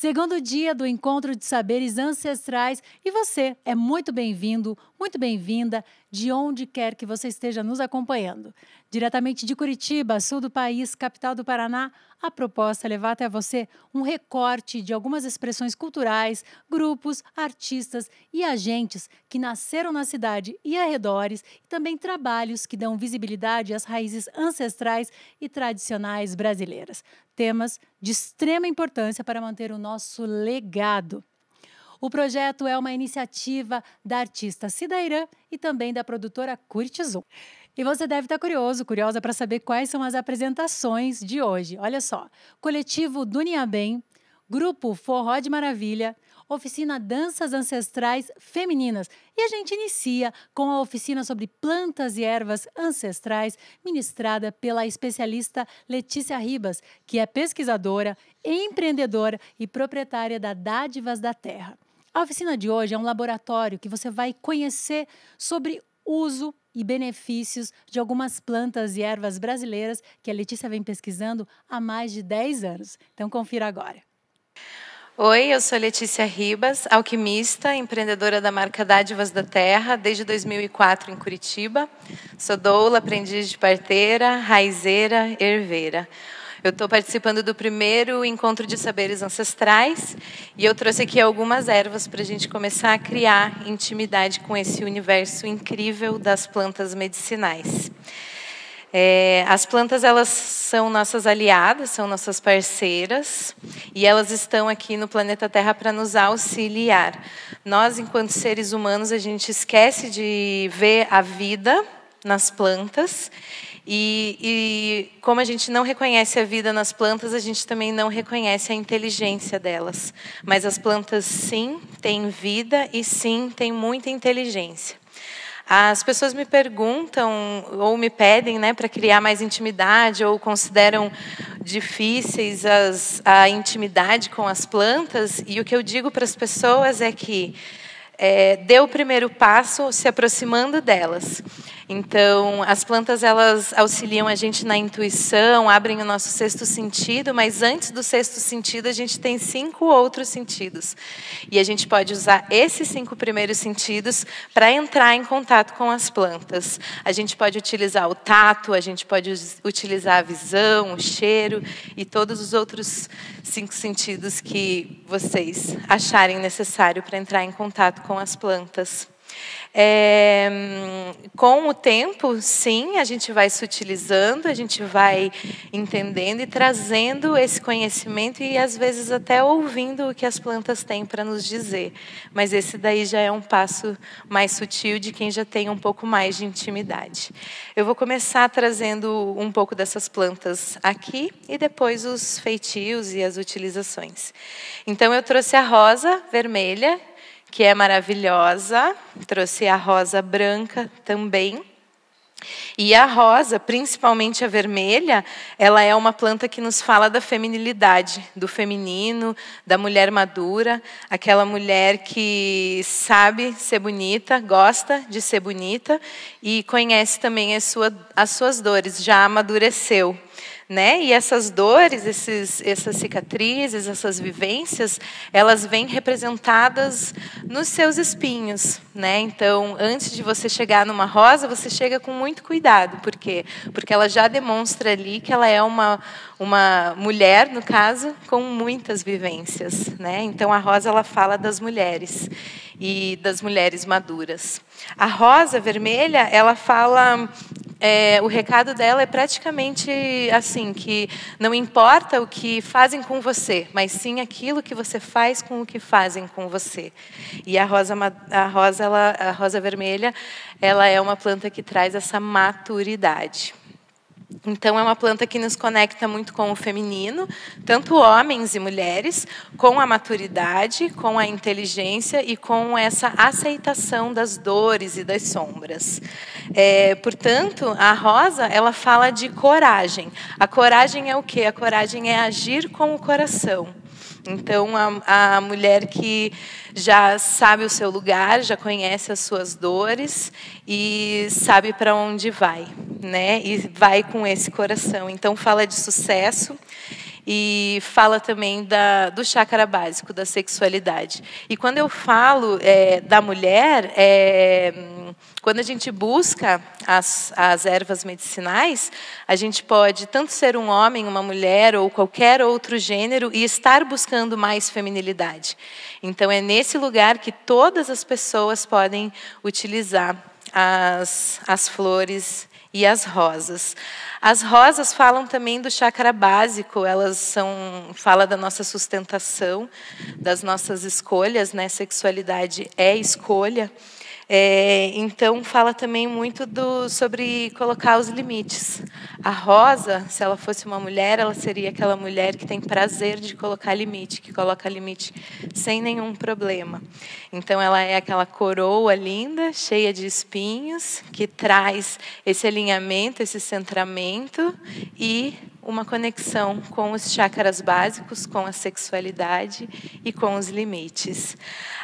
Segundo dia do Encontro de Saberes Ancestrais, e você é muito bem-vindo, muito bem-vinda, de onde quer que você esteja nos acompanhando. Diretamente de Curitiba, sul do país, capital do Paraná, a proposta é levar até você um recorte de algumas expressões culturais, grupos, artistas e agentes que nasceram na cidade e arredores, e também trabalhos que dão visibilidade às raízes ancestrais e tradicionais brasileiras. Temas de extrema importância para manter o nosso legado. O projeto é uma iniciativa da artista Cida Irã e também da produtora Curtizum. E você deve estar curiosa para saber quais são as apresentações de hoje. Olha só, Coletivo Dunia Bem, Grupo Forró de Maravilha, Oficina Danças Ancestrais Femininas. E a gente inicia com a oficina sobre plantas e ervas ancestrais, ministrada pela especialista Letícia Ribas, que é pesquisadora, empreendedora e proprietária da Dádivas da Terra. A oficina de hoje é um laboratório que você vai conhecer sobre uso e benefícios de algumas plantas e ervas brasileiras que a Letícia vem pesquisando há mais de 10 anos. Então, confira agora. Oi, eu sou Letícia Ribas, alquimista, empreendedora da marca Dádivas da Terra, desde 2004 em Curitiba. Sou doula, aprendiz de parteira, raizeira, herveira. Eu estou participando do primeiro Encontro de Saberes Ancestrais e eu trouxe aqui algumas ervas para a gente começar a criar intimidade com esse universo incrível das plantas medicinais. As plantas, elas são nossas aliadas, são nossas parceiras e elas estão aqui no planeta Terra para nos auxiliar. Nós, enquanto seres humanos, a gente esquece de ver a vida nas plantas e como a gente não reconhece a vida nas plantas, a gente também não reconhece a inteligência delas. Mas as plantas, sim, têm vida e, sim, têm muita inteligência. As pessoas me perguntam ou me pedem, né, para criar mais intimidade ou consideram difíceis a intimidade com as plantas. E o que eu digo para as pessoas é que dê o primeiro passo se aproximando delas. Então, as plantas, elas auxiliam a gente na intuição, abrem o nosso sexto sentido, mas antes do sexto sentido, a gente tem 5 outros sentidos. E a gente pode usar esses 5 primeiros sentidos para entrar em contato com as plantas. A gente pode utilizar o tato, a gente pode utilizar a visão, o cheiro e todos os outros 5 sentidos que vocês acharem necessário para entrar em contato com as plantas. Com o tempo, sim, a gente vai se utilizando, a gente vai entendendo e trazendo esse conhecimento e, às vezes, até ouvindo o que as plantas têm para nos dizer. Mas esse daí já é um passo mais sutil de quem já tem um pouco mais de intimidade. Eu vou começar trazendo um pouco dessas plantas aqui e depois os feitios e as utilizações. Então, eu trouxe a rosa vermelha, que é maravilhosa, trouxe a rosa branca também. E a rosa, principalmente a vermelha, ela é uma planta que nos fala da feminilidade, do feminino, da mulher madura, aquela mulher que sabe ser bonita, gosta de ser bonita e conhece também as suas dores, já amadureceu. Né? E essas dores, essas cicatrizes, essas vivências, elas vêm representadas nos seus espinhos. Né? Então, antes de você chegar numa rosa, você chega com muito cuidado. Por quê? Porque ela já demonstra ali que ela é uma mulher, no caso, com muitas vivências. Né? Então, a rosa, ela fala das mulheres e das mulheres maduras. A rosa vermelha, ela fala... o recado dela é praticamente assim, que não importa o que fazem com você, mas sim aquilo que você faz com o que fazem com você. E a rosa vermelha, ela é uma planta que traz essa maturidade. Então, é uma planta que nos conecta muito com o feminino, tanto homens e mulheres, com a maturidade, com a inteligência e com essa aceitação das dores e das sombras. Portanto, a rosa, ela fala de coragem. A coragem é o quê? A coragem é agir com o coração. Então, a mulher que já sabe o seu lugar, já conhece as suas dores e sabe para onde vai, né? E vai com esse coração. Então, fala de sucesso e fala também do chácara básico, da sexualidade. E quando eu falo da mulher, quando a gente busca as ervas medicinais, a gente pode tanto ser um homem, uma mulher ou qualquer outro gênero e estar buscando mais feminilidade. Então, é nesse lugar que todas as pessoas podem utilizar as flores e as rosas. As rosas falam também do chácara básico, falam da nossa sustentação, das nossas escolhas, né? Sexualidade é escolha. Então, fala também muito sobre colocar os limites. A rosa, se ela fosse uma mulher, ela seria aquela mulher que tem prazer de colocar limite, que coloca limite sem nenhum problema. Então, ela é aquela coroa linda, cheia de espinhos, que traz esse alinhamento, esse centramento e uma conexão com os chácaras básicos, com a sexualidade e com os limites.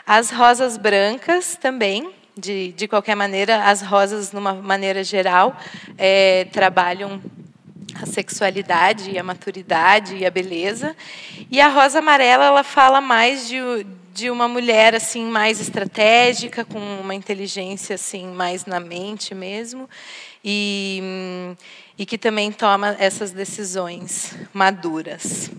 As rosas brancas também, de qualquer maneira, as rosas, de uma maneira geral, trabalham a sexualidade, e a maturidade e a beleza. E a rosa amarela, ela fala mais de uma mulher assim mais estratégica, com uma inteligência assim mais na mente mesmo, e que também toma essas decisões maduras.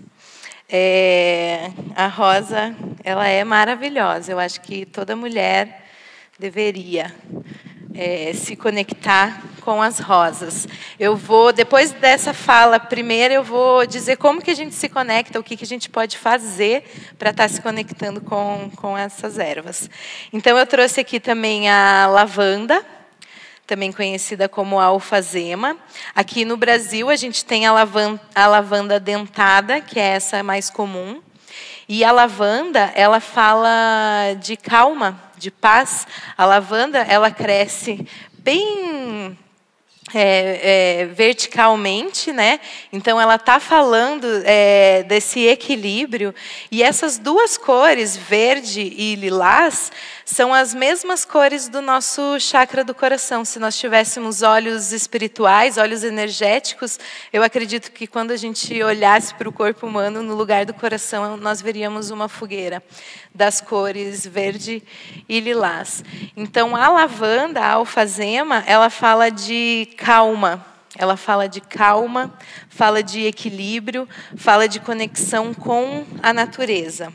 A rosa, ela é maravilhosa. Eu acho que toda mulher deveria se conectar com as rosas. Depois dessa fala, primeiro eu vou dizer como que a gente se conecta, o que a gente pode fazer para estar se conectando com essas ervas. Então, eu trouxe aqui também a lavanda, também conhecida como alfazema. Aqui no Brasil, a gente tem a lavanda dentada, que é essa mais comum. E a lavanda, ela fala de calma, de paz. A lavanda, ela cresce bem verticalmente, né? Então, ela está falando desse equilíbrio. E essas duas cores, verde e lilás, são as mesmas cores do nosso chakra do coração. Se nós tivéssemos olhos espirituais, olhos energéticos, eu acredito que quando a gente olhasse para o corpo humano, no lugar do coração, nós veríamos uma fogueira das cores verde e lilás. Então, a lavanda, a alfazema, ela fala de calma. Ela fala de calma, fala de equilíbrio, fala de conexão com a natureza.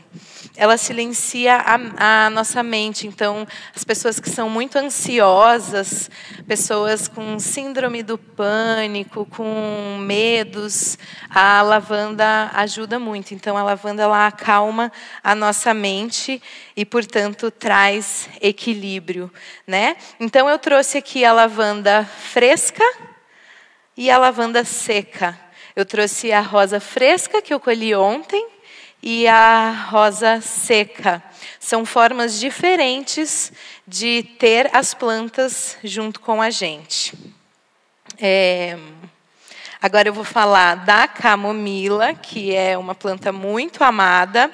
Ela silencia a nossa mente. Então, as pessoas que são muito ansiosas, pessoas com síndrome do pânico, com medos, a lavanda ajuda muito. Então, a lavanda, ela acalma a nossa mente e, portanto, traz equilíbrio, né? Então, eu trouxe aqui a lavanda fresca e a lavanda seca. Eu trouxe a rosa fresca, que eu colhi ontem, e a rosa seca. São formas diferentes de ter as plantas junto com a gente. Agora eu vou falar da camomila, que é uma planta muito amada.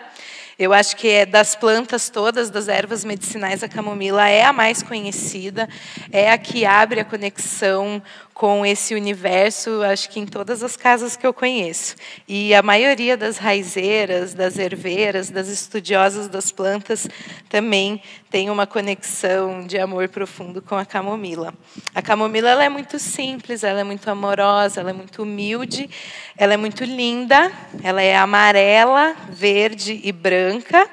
Eu acho que das plantas todas, das ervas medicinais, a camomila é a mais conhecida, é a que abre a conexão com esse universo, acho que em todas as casas que eu conheço. E a maioria das raizeiras, das herveiras, das estudiosas das plantas também tem uma conexão de amor profundo com a camomila. A camomila, ela é muito simples, ela é muito amorosa, ela é muito humilde, ela é muito linda, ela é amarela, verde e branca.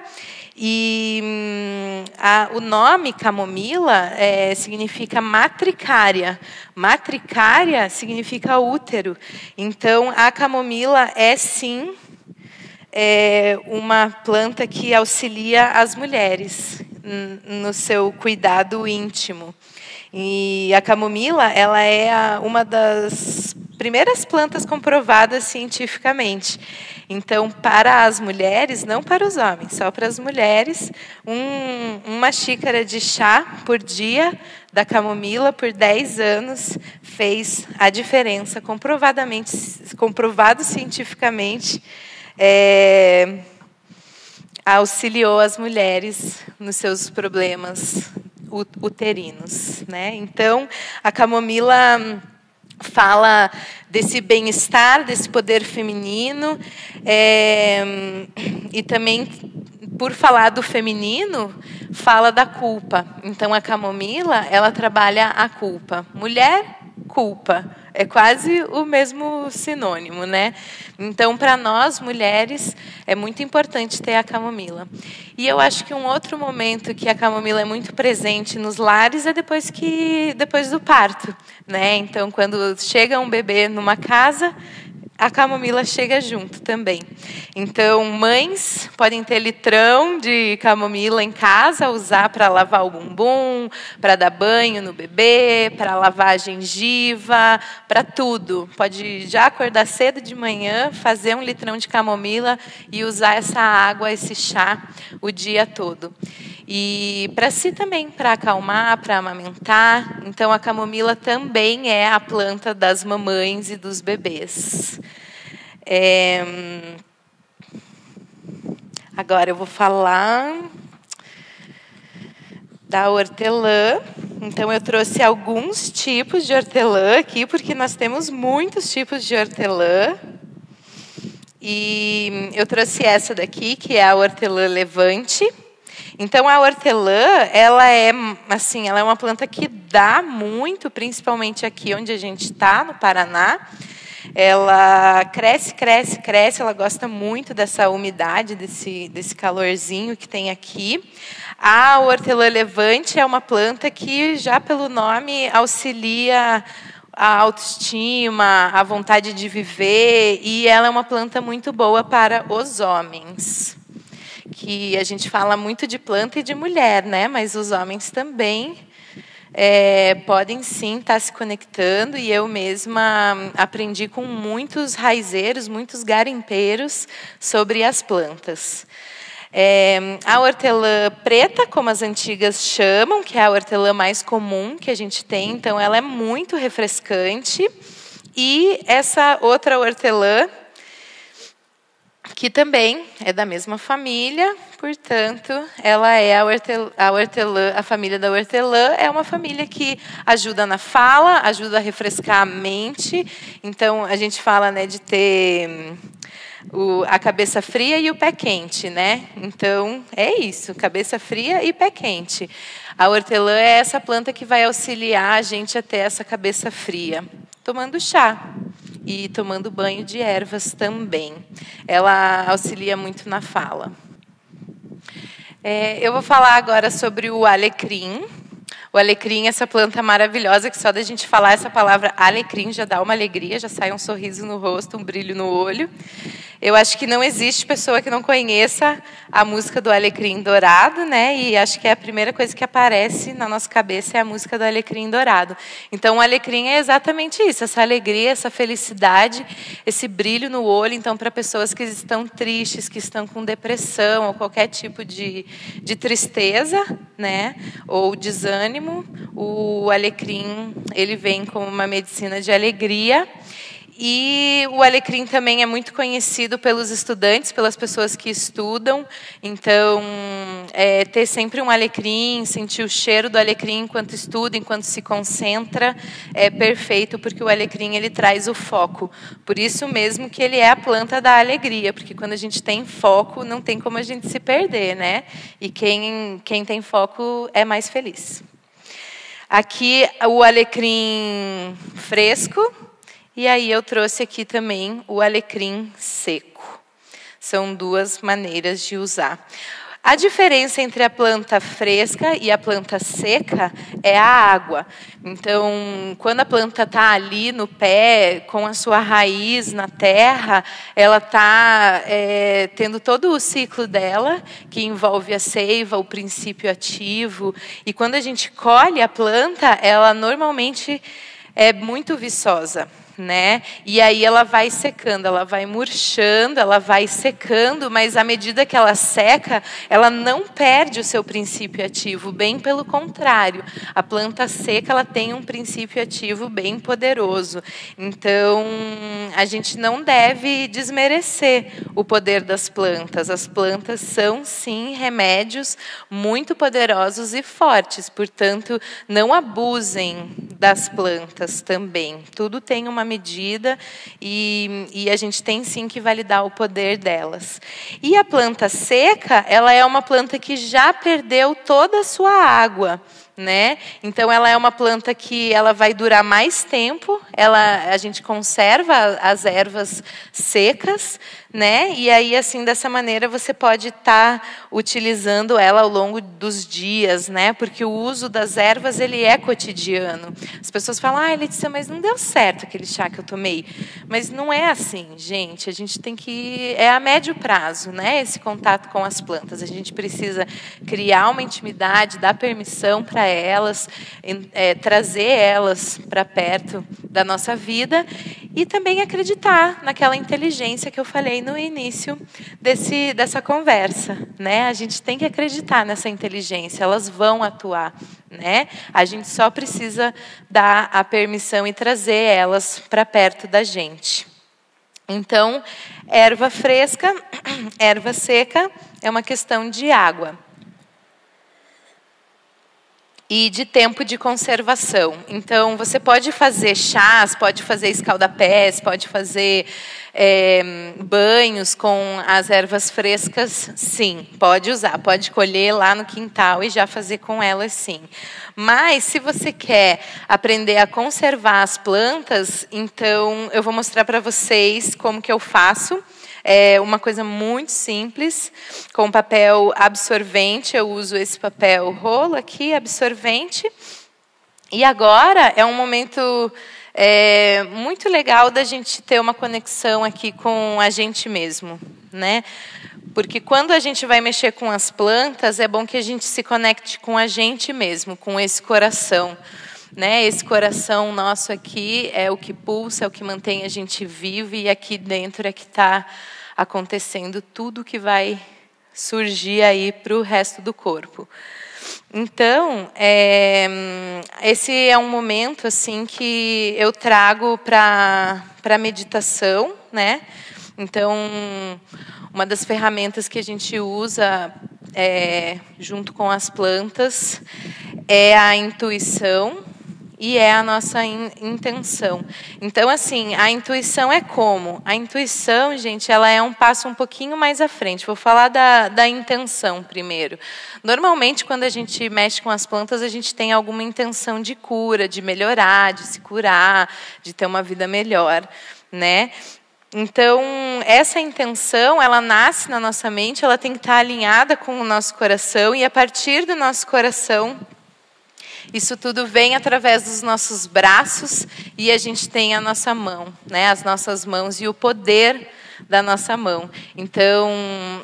E o nome camomila significa matricária. Matricária significa útero. Então, a camomila é, sim, uma planta que auxilia as mulheres no seu cuidado íntimo. E a camomila, ela é uma das primeiras plantas comprovadas cientificamente. Então, para as mulheres, não para os homens, só para as mulheres, uma xícara de chá por dia da camomila por 10 anos fez a diferença, comprovado cientificamente, auxiliou as mulheres nos seus problemas uterinos, né? Então, a camomila fala desse bem-estar, desse poder feminino. E também, por falar do feminino, fala da culpa. Então, a camomila, ela trabalha a culpa. Mulher, culpa. É quase o mesmo sinônimo, né? Então, para nós, mulheres, é muito importante ter a camomila. E eu acho que um outro momento que a camomila é muito presente nos lares é depois do parto, né? Então, quando chega um bebê numa casa, a camomila chega junto também. Então, mães podem ter litrão de camomila em casa, usar para lavar o bumbum, para dar banho no bebê, para lavar a gengiva, para tudo. Pode já acordar cedo de manhã, fazer um litrão de camomila e usar essa água, esse chá, o dia todo. E para si também, para acalmar, para amamentar. Então, a camomila também é a planta das mamães e dos bebês. Agora eu vou falar da hortelã. Então, eu trouxe alguns tipos de hortelã aqui, porque nós temos muitos tipos de hortelã. E eu trouxe essa daqui, que é a hortelã levante. Então, a hortelã, ela é uma planta que dá muito, principalmente aqui onde a gente está, no Paraná. Ela cresce, cresce, cresce, ela gosta muito dessa umidade, desse calorzinho que tem aqui. A hortelã levante é uma planta que, já pelo nome, auxilia a autoestima, a vontade de viver, e ela é uma planta muito boa para os homens. Que a gente fala muito de planta e de mulher, né? Mas os homens também podem sim estar se conectando, e eu mesma aprendi com muitos raizeiros, muitos garimpeiros sobre as plantas. A hortelã preta, como as antigas chamam, que é a hortelã mais comum que a gente tem, então ela é muito refrescante. E essa outra hortelã, que também é da mesma família, portanto, ela é a hortelã, a família da hortelã é uma família que ajuda na fala, ajuda a refrescar a mente. Então, a gente fala, né, de ter a cabeça fria e o pé quente, né? Então, é isso, cabeça fria e pé quente. A hortelã é essa planta que vai auxiliar a gente a ter essa cabeça fria, tomando chá. E tomando banho de ervas também. Ela auxilia muito na fala. Eu vou falar agora sobre o alecrim. O alecrim é essa planta maravilhosa que só da gente falar essa palavra alecrim já dá uma alegria, já sai um sorriso no rosto, um brilho no olho. Eu acho que não existe pessoa que não conheça a música do Alecrim Dourado, né? E acho que é a primeira coisa que aparece na nossa cabeça é a música do Alecrim Dourado. Então, o alecrim é exatamente isso, essa alegria, essa felicidade, esse brilho no olho. Então, para pessoas que estão tristes, que estão com depressão ou qualquer tipo de tristeza, né? Ou desânimo, o alecrim, ele vem como uma medicina de alegria. E o alecrim também é muito conhecido pelos estudantes, pelas pessoas que estudam. Então, ter sempre um alecrim, sentir o cheiro do alecrim enquanto estuda, enquanto se concentra, é perfeito, porque o alecrim ele traz o foco. Por isso mesmo que ele é a planta da alegria, porque quando a gente tem foco, não tem como a gente se perder, né? E quem tem foco é mais feliz. Aqui, o alecrim fresco. E aí eu trouxe aqui também o alecrim seco. São duas maneiras de usar. A diferença entre a planta fresca e a planta seca é a água. Então, quando a planta está ali no pé, com a sua raiz na terra, ela está tendo todo o ciclo dela, que envolve a seiva, o princípio ativo. E quando a gente colhe a planta, ela normalmente é muito viçosa, né? E aí ela vai secando, ela vai murchando, ela vai secando, mas à medida que ela seca, ela não perde o seu princípio ativo, bem pelo contrário. A planta seca, ela tem um princípio ativo bem poderoso. Então, a gente não deve desmerecer o poder das plantas. As plantas são, sim, remédios muito poderosos e fortes. Portanto, não abusem das plantas também. Tudo tem uma medida e a gente tem, sim, que validar o poder delas. E a planta seca, ela é uma planta que já perdeu toda a sua água, né? Então ela é uma planta que ela vai durar mais tempo, a gente conserva as ervas secas, né? E aí assim dessa maneira você pode estar utilizando ela ao longo dos dias, né? Porque o uso das ervas ele é cotidiano. As pessoas falam: "Ah, Letícia, mas não deu certo aquele chá que eu tomei". Mas não é assim, gente. A gente tem que a médio prazo, né? Esse contato com as plantas. A gente precisa criar uma intimidade, dar permissão para elas, trazer elas para perto da nossa vida e também acreditar naquela inteligência que eu falei no início dessa conversa, né? A gente tem que acreditar nessa inteligência, elas vão atuar, né? A gente só precisa dar a permissão e trazer elas para perto da gente. Então, erva fresca, erva seca é uma questão de água e de tempo de conservação. Então, você pode fazer chás, pode fazer escaldapés, pode fazer banhos com as ervas frescas, sim, pode usar, pode colher lá no quintal e já fazer com elas, sim. Mas, se você quer aprender a conservar as plantas, então, eu vou mostrar para vocês como que eu faço. É uma coisa muito simples, com papel absorvente. Eu uso esse papel rolo aqui, absorvente. E agora é um momento muito legal da gente ter uma conexão aqui com a gente mesmo, né? Porque quando a gente vai mexer com as plantas, é bom que a gente se conecte com a gente mesmo, com esse coração. Né? Esse coração nosso aqui é o que pulsa, é o que mantém a gente vivo, e aqui dentro é que está acontecendo tudo que vai surgir aí para o resto do corpo. Então, esse é um momento assim que eu trago para a meditação, né? Então, uma das ferramentas que a gente usa junto com as plantas é a intuição e é a nossa intenção. Então, assim, a intuição é como? A intuição, gente, ela é um passo um pouquinho mais à frente. Vou falar da intenção primeiro. Normalmente, quando a gente mexe com as plantas, a gente tem alguma intenção de cura, de melhorar, de se curar, de ter uma vida melhor, né? Então, essa intenção, ela nasce na nossa mente, ela tem que estar alinhada com o nosso coração, e a partir do nosso coração, isso tudo vem através dos nossos braços, e a gente tem a nossa mão, né? As nossas mãos e o poder da nossa mão. Então,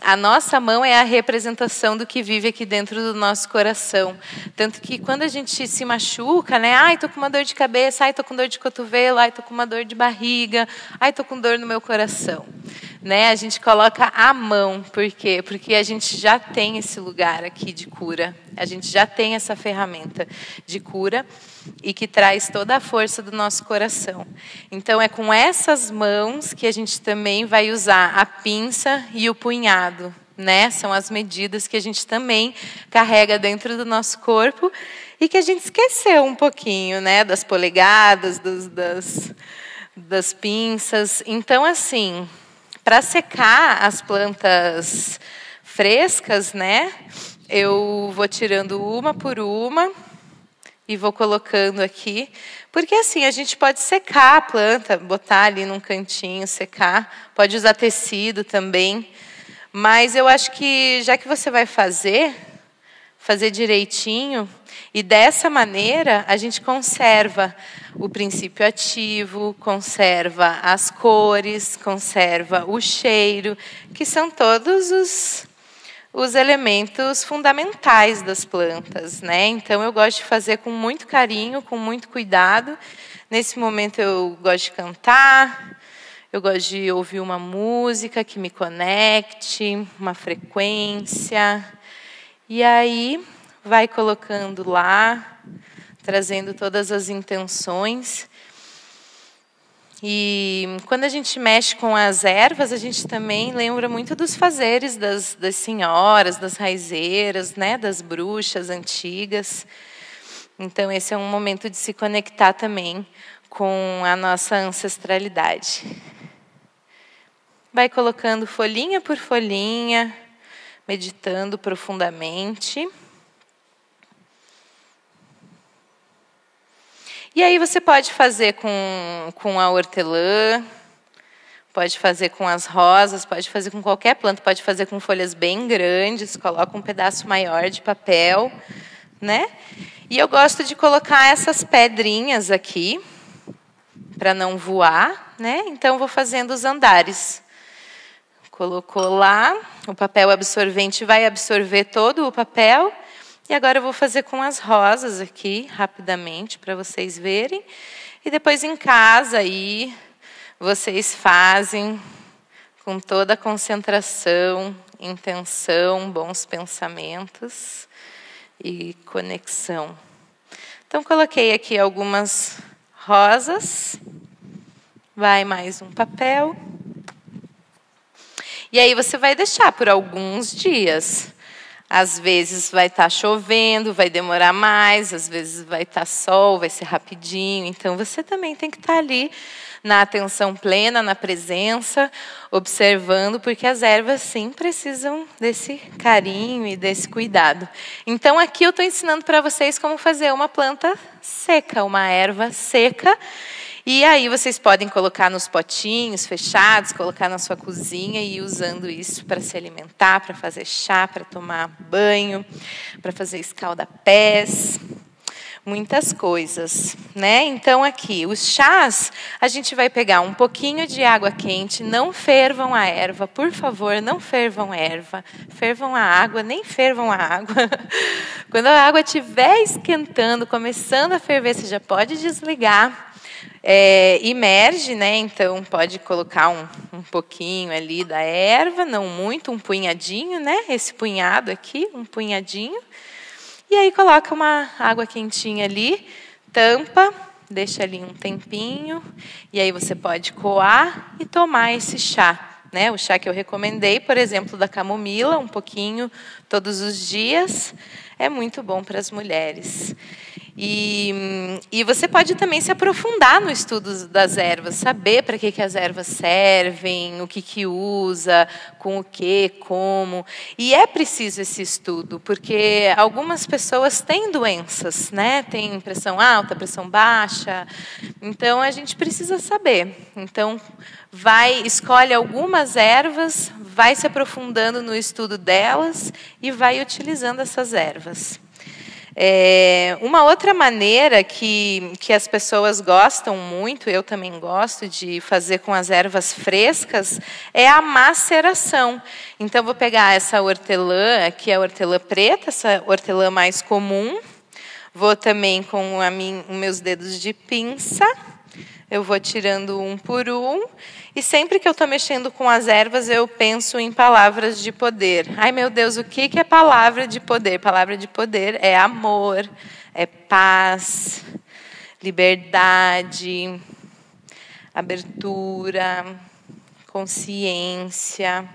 a nossa mão é a representação do que vive aqui dentro do nosso coração. Tanto que quando a gente se machuca, né? Ai, tô com uma dor de cabeça, ai, tô com dor de cotovelo, ai, tô com uma dor de barriga, ai, tô com dor no meu coração. Né? A gente coloca a mão, por quê? Porque a gente já tem esse lugar aqui de cura. A gente já tem essa ferramenta de cura e que traz toda a força do nosso coração. Então, é com essas mãos que a gente também vai usar a pinça e o punhado, né? São as medidas que a gente também carrega dentro do nosso corpo e que a gente esqueceu um pouquinho, né? Das polegadas, das pinças. Então, assim, para secar as plantas frescas, né? Eu vou tirando uma por uma e vou colocando aqui, porque assim a gente pode secar a planta, botar ali num cantinho, secar, pode usar tecido também, mas eu acho que já que você vai fazer direitinho, e dessa maneira a gente conserva o princípio ativo, conserva as cores, conserva o cheiro, que são todos os elementos fundamentais das plantas, né? Então, eu gosto de fazer com muito carinho, com muito cuidado. Nesse momento, eu gosto de cantar, eu gosto de ouvir uma música que me conecte, uma frequência. E aí, vai colocando lá, trazendo todas as intenções. E quando a gente mexe com as ervas, a gente também lembra muito dos fazeres das senhoras, das raizeiras, né, das bruxas antigas. Então, esse é um momento de se conectar também com a nossa ancestralidade. Vai colocando folhinha por folhinha, meditando profundamente. E aí você pode fazer com a hortelã, pode fazer com as rosas, pode fazer com qualquer planta, pode fazer com folhas bem grandes, coloca um pedaço maior de papel, né? E eu gosto de colocar essas pedrinhas aqui, para não voar, né? Então, vou fazendo os andares. Colocou lá, o papel absorvente vai absorver todo o papel. E agora eu vou fazer com as rosas aqui, rapidamente, para vocês verem. E depois em casa aí, vocês fazem com toda a concentração, intenção, bons pensamentos e conexão. Então, coloquei aqui algumas rosas. Vai mais um papel. E aí você vai deixar por alguns dias. Às vezes vai estar chovendo, vai demorar mais, às vezes vai estar sol, vai ser rapidinho. Então, você também tem que estar ali na atenção plena, na presença, observando, porque as ervas, sim, precisam desse carinho e desse cuidado. Então, aqui eu estou ensinando para vocês como fazer uma planta seca, uma erva seca. E aí vocês podem colocar nos potinhos fechados, colocar na sua cozinha e ir usando isso para se alimentar, para fazer chá, para tomar banho, para fazer escalda-pés, muitas coisas, né? Então aqui, os chás, a gente vai pegar um pouquinho de água quente, não fervam a erva, por favor, não fervam a erva, fervam a água, nem fervam a água. Quando a água estiver esquentando, começando a ferver, você já pode desligar. Imerge, né? Então pode colocar um pouquinho ali da erva, não muito, um punhadinho, né? Esse punhado aqui, um punhadinho. E aí coloca uma água quentinha ali, tampa, deixa ali um tempinho. E aí você pode coar e tomar esse chá, né? O chá que eu recomendei, por exemplo, da camomila, um pouquinho todos os dias, é muito bom para as mulheres. E você pode também se aprofundar no estudo das ervas, saber para que as ervas servem, o que usa, com o que, como. E é preciso esse estudo, porque algumas pessoas têm doenças, né? Tem pressão alta, pressão baixa. Então, a gente precisa saber. Então, escolhe algumas ervas, vai se aprofundando no estudo delas e vai utilizando essas ervas. Uma outra maneira que as pessoas gostam muito, eu também gosto de fazer com as ervas frescas, é a maceração. Então, vou pegar essa hortelã, aqui é a hortelã preta, essa hortelã mais comum. Vou também com os meus dedos de pinça, eu vou tirando um por um. E sempre que eu estou mexendo com as ervas, eu penso em palavras de poder. Ai, meu Deus, o que é palavra de poder? Palavra de poder é amor, é paz, liberdade, abertura, consciência.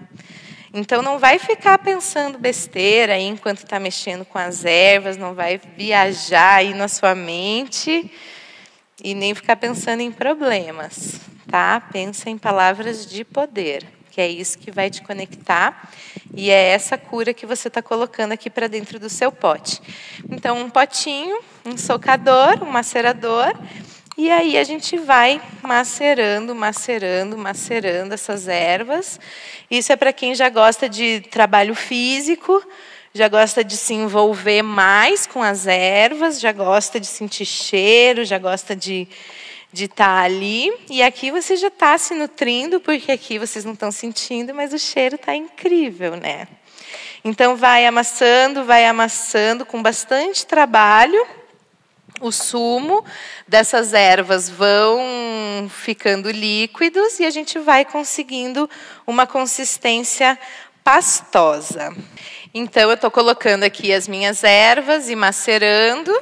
Então, não vai ficar pensando besteira aí enquanto está mexendo com as ervas, não vai viajar aí na sua mente e nem ficar pensando em problemas. Tá? Pensa em palavras de poder, que é isso que vai te conectar e é essa cura que você está colocando aqui para dentro do seu pote. Então, um potinho, um socador, um macerador, e aí a gente vai macerando, macerando, macerando essas ervas. Isso é para quem já gosta de trabalho físico, já gosta de se envolver mais com as ervas, já gosta de sentir cheiro, já gosta de estar ali. E aqui você já está se nutrindo, porque aqui vocês não estão sentindo, mas o cheiro está incrível, né? Então, vai amassando com bastante trabalho. O sumo dessas ervas vão ficando líquidos e a gente vai conseguindo uma consistência pastosa. Então, eu estou colocando aqui as minhas ervas e macerando.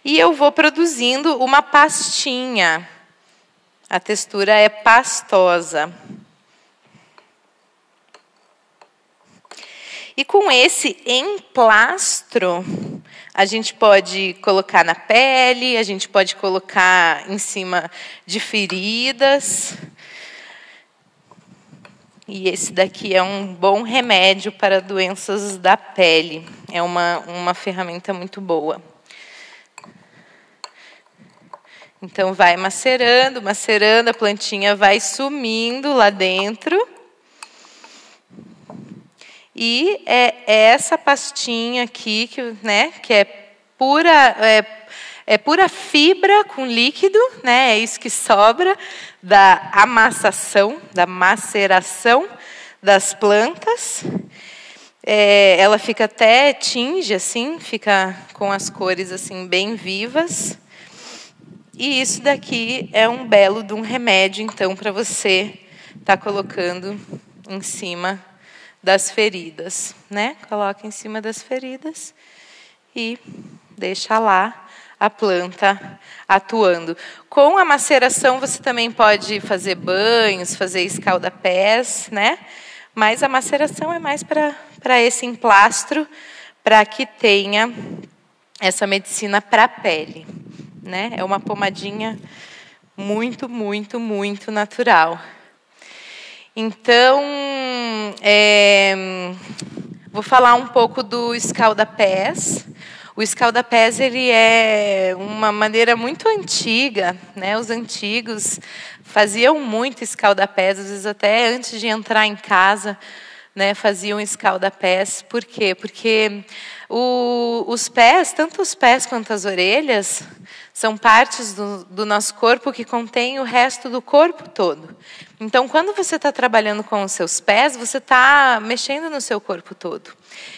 E eu vou produzindo uma pastinha. A textura é pastosa. E com esse emplastro, a gente pode colocar na pele, a gente pode colocar em cima de feridas. E esse daqui é um bom remédio para doenças da pele. É uma ferramenta muito boa. Então, vai macerando, macerando, a plantinha vai sumindo lá dentro. E é essa pastinha aqui, que é pura fibra com líquido, né? É isso que sobra da amassação, da maceração das plantas. Ela fica até tinge, assim, fica com as cores assim bem vivas. E isso daqui é um belo de um remédio, então, para você estar colocando em cima das feridas, né? Coloca em cima das feridas e deixa lá a planta atuando. Com a maceração, você também pode fazer banhos, fazer escalda-pés, né? Mas a maceração é mais para esse emplastro, para que tenha essa medicina para a pele, né? É uma pomadinha muito, muito, muito natural. Então, vou falar um pouco do escalda-pés. O escalda-pés ele é uma maneira muito antiga, né? Os antigos faziam muito escalda-pés, às vezes até antes de entrar em casa, né, faziam escalda-pés. Por quê? Porque os pés, tanto os pés quanto as orelhas, são partes do nosso corpo que contém o resto do corpo todo. Então, quando você está trabalhando com os seus pés, você está mexendo no seu corpo todo.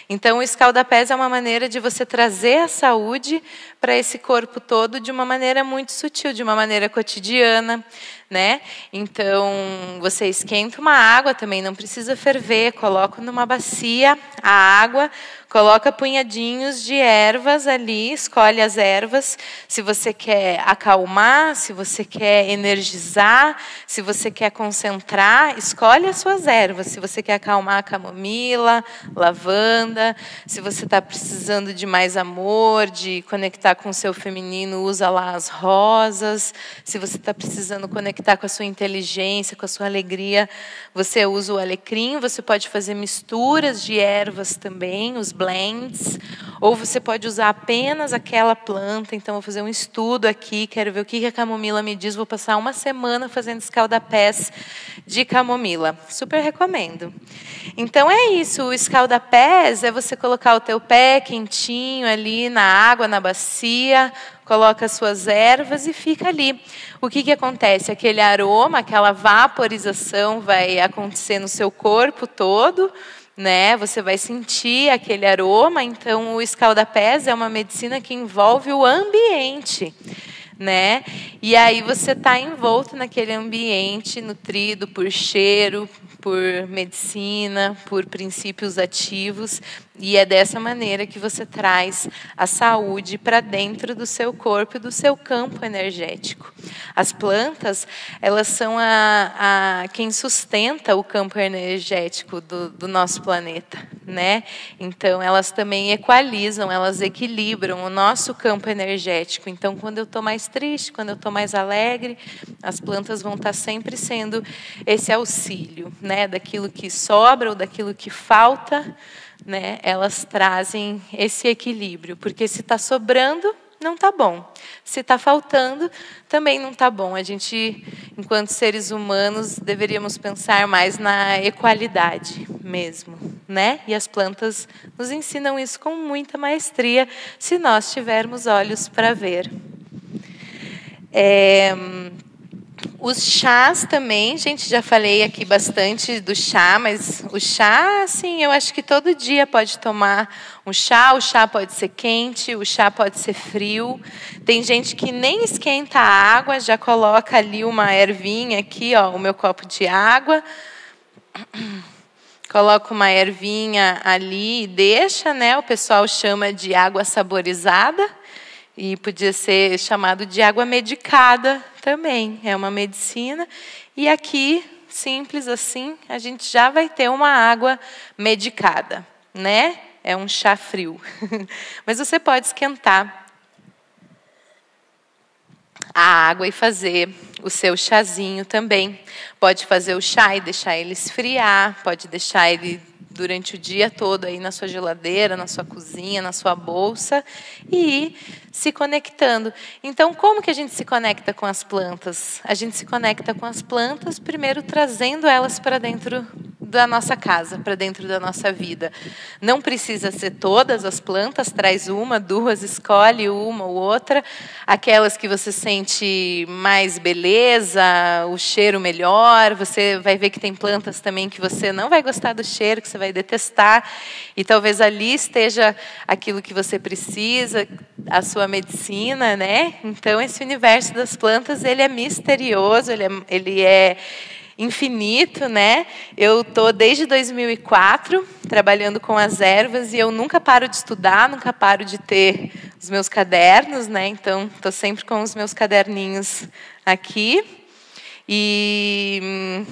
Então, o escalda-pés é uma maneira de você trazer a saúde para esse corpo todo de uma maneira muito sutil, de uma maneira cotidiana, né? Então, você esquenta uma água, também não precisa ferver, coloca numa bacia a água, coloca punhadinhos de ervas ali, escolhe as ervas, se você quer acalmar, se você quer energizar, se você quer concentrar, escolhe as suas ervas. Se você quer acalmar, camomila, lavanda. Se você está precisando de mais amor, de conectar com o seu feminino, usa lá as rosas. Se você está precisando conectar com a sua inteligência, com a sua alegria, você usa o alecrim. Você pode fazer misturas de ervas também, os blends. Ou você pode usar apenas aquela planta. Então, vou fazer um estudo aqui, quero ver o que a camomila me diz. Vou passar uma semana fazendo escalda-pés de camomila. Super recomendo. Então, é isso. O escalda-pés é você colocar o teu pé quentinho ali na água, na bacia, coloca as suas ervas e fica ali. O que acontece? Aquele aroma, aquela vaporização vai acontecer no seu corpo todo, né? Você vai sentir aquele aroma. Então, o escalda-pés é uma medicina que envolve o ambiente, né? E aí você está envolto naquele ambiente nutrido por cheiro, por medicina, por princípios ativos, e é dessa maneira que você traz a saúde para dentro do seu corpo e do seu campo energético. As plantas, elas são quem sustenta o campo energético do nosso planeta, né? Então, elas também equalizam, elas equilibram o nosso campo energético. Então, quando eu estou mais triste, quando eu estou mais alegre, as plantas vão estar sempre sendo esse auxílio, né? Daquilo que sobra ou daquilo que falta, né? Elas trazem esse equilíbrio, porque se está sobrando, não está bom. Se está faltando, também não está bom. A gente, enquanto seres humanos, deveríamos pensar mais na equalidade mesmo, né? E as plantas nos ensinam isso com muita maestria, se nós tivermos olhos para ver. Os chás também, gente, já falei aqui bastante do chá, mas o chá, assim, eu acho que todo dia pode tomar um chá. O chá pode ser quente, o chá pode ser frio. Tem gente que nem esquenta a água, já coloca ali uma ervinha aqui, ó, o meu copo de água. Coloca uma ervinha ali e deixa, né? O pessoal chama de água saborizada. E podia ser chamado de água medicada também, é uma medicina. E aqui, simples assim, a gente já vai ter uma água medicada, né? É um chá frio. Mas você pode esquentar a água e fazer o seu chazinho também. Pode fazer o chá e deixar ele esfriar, pode deixar ele durante o dia todo aí na sua geladeira, na sua cozinha, na sua bolsa, e ir se conectando. Então, como que a gente se conecta com as plantas? A gente se conecta com as plantas, primeiro trazendo elas para dentro da nossa casa, para dentro da nossa vida. Não precisa ser todas as plantas, traz uma, duas, escolhe uma ou outra. Aquelas que você sente mais beleza, o cheiro melhor. Você vai ver que tem plantas também que você não vai gostar do cheiro, que você vai detestar. E talvez ali esteja aquilo que você precisa, a sua medicina, né? Então, esse universo das plantas, ele é misterioso, ele é infinito, né? Eu estou desde 2004 trabalhando com as ervas e eu nunca paro de estudar, nunca paro de ter os meus cadernos, né? Então, estou sempre com os meus caderninhos aqui e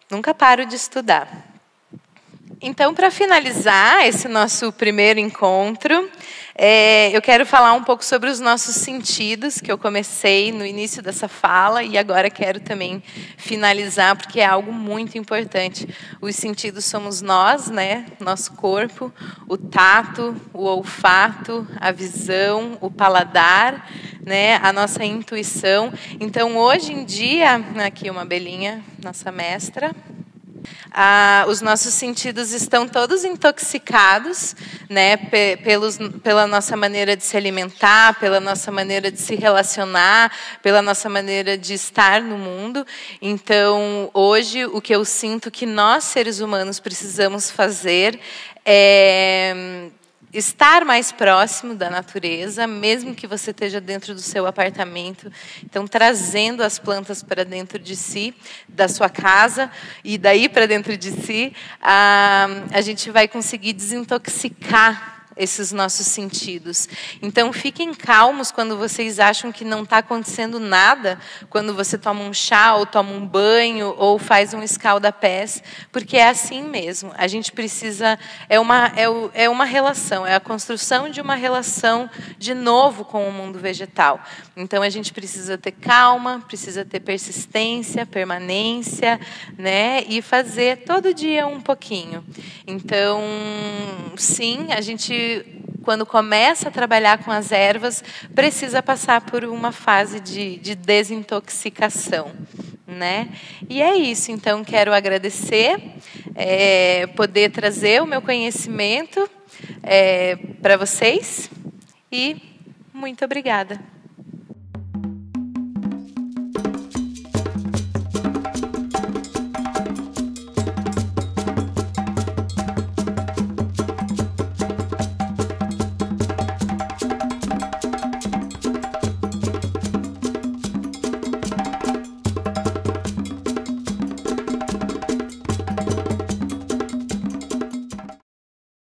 nunca paro de estudar. Então, para finalizar esse nosso primeiro encontro, eu quero falar um pouco sobre os nossos sentidos, que eu comecei no início dessa fala e agora quero também finalizar, porque é algo muito importante. Os sentidos somos nós, né? Nosso corpo, o tato, o olfato, a visão, o paladar, né? A nossa intuição. Então, hoje em dia, aqui uma abelhinha, nossa mestra. Os nossos sentidos estão todos intoxicados, né, pela nossa maneira de se alimentar, pela nossa maneira de se relacionar, pela nossa maneira de estar no mundo. Então, hoje, o que eu sinto que nós, seres humanos, precisamos fazer é estar mais próximo da natureza, mesmo que você esteja dentro do seu apartamento. Então, trazendo as plantas para dentro de si, da sua casa, e daí para dentro de si, a gente vai conseguir desintoxicar esses nossos sentidos. Então, fiquem calmos quando vocês acham que não está acontecendo nada, quando você toma um chá, ou toma um banho, ou faz um escalda-pés, porque é assim mesmo. A gente precisa... É uma relação, é a construção de uma relação de novo com o mundo vegetal. Então, a gente precisa ter calma, precisa ter persistência, permanência, né? E fazer todo dia um pouquinho. Então, sim, a gente, quando começa a trabalhar com as ervas, precisa passar por uma fase de desintoxicação, né? E é isso. Então, quero agradecer, poder trazer o meu conhecimento para vocês e muito obrigada.